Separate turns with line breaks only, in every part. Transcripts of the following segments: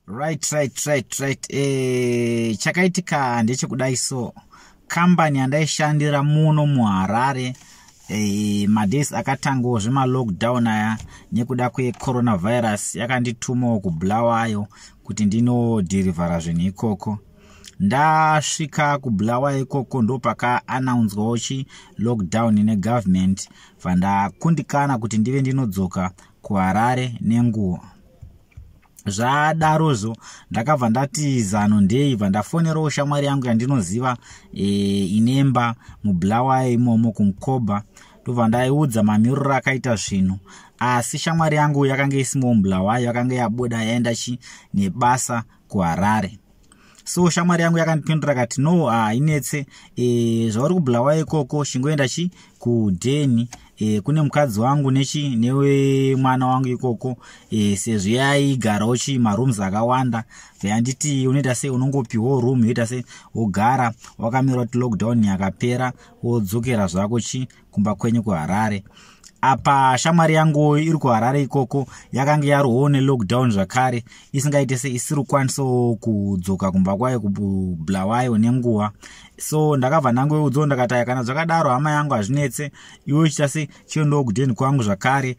Right. Chakaitika ndechekudai so. Kambani andaishandira muno muHarare. Madays akatango zvema lockdown aya nekuda kweCoronavirus yakanditumawo kuBulawayo kuti ndino deliver zvinhu ikoko. Ndasvika kuBulawayo ikoko ndopaka announcewawo lockdown negovernment vandakundikana kuti ndive ndinodzoka kuHarare nenguva. Zvadarozvo ndakabva ndati zano ndei vandafonerawo shamwari yangu yandinoziva inemba muBulawayo imomo kuMukoba ndobva ndaiudza mamiriro akaita zvinhu, asi shamwari yangu yakanga isimo muBulawayo, yakanga yabuda yaenda nebasa kuHarare. So shamwari yangu yakandipindura kati no inetse zvauri kuBulawayo ikoko chingoenda kuDeni kune mukadzi wangu newe mwana wangu ikoko sezvo yaigarawo marooms akawanda. Yanditi unoita sei unongopiwo room yoita sei wogara wakamira kuti lockdown yakapera wodzokera zvako kumba kwenyu kuHarare. Apa shamwari yangu iri kuHarare ikoko yakanga yariwo nelockdown zvakare isingaite se isiri kwanisawo kudzoka kumba kwayo kuBulawayo nenguva. So ndakabva ndangoudza ndakati kana zvakadaro hama yangu hazvinetse, iwe uchita se chiendawo kuDeni kwangu zvakare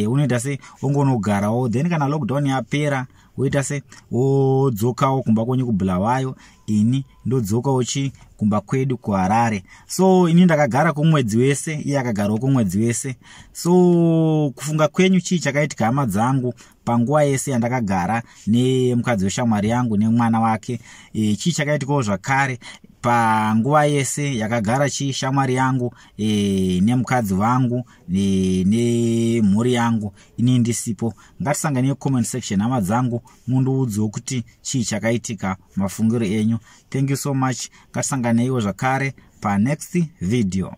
unoita se ongonogarawo, then kana lockdown yapera woita se wodzokawo kumba kwenyu kuBulawayo, ini ndodzokawo kumba kwedu kuHarare. So ini ndakagara kumwedzi wese, iye akagarawo kumwedzi wese. So kufunga kwenyu chakaitika hama dzangu panguva yese yandakagara nemukadzi weshamwari yangu nemwana wake, chakaitikawo zvakare panguva yese yakagara shamwari yangu nemukadzi wangu nemhuri yangu ini ndisipo. Ngatisangane comment section hama dzangu mundiudzewo kuti chakaitika mafungiro enyu. Thank you so much. Ngatisanganeiwo zvakare pa next video.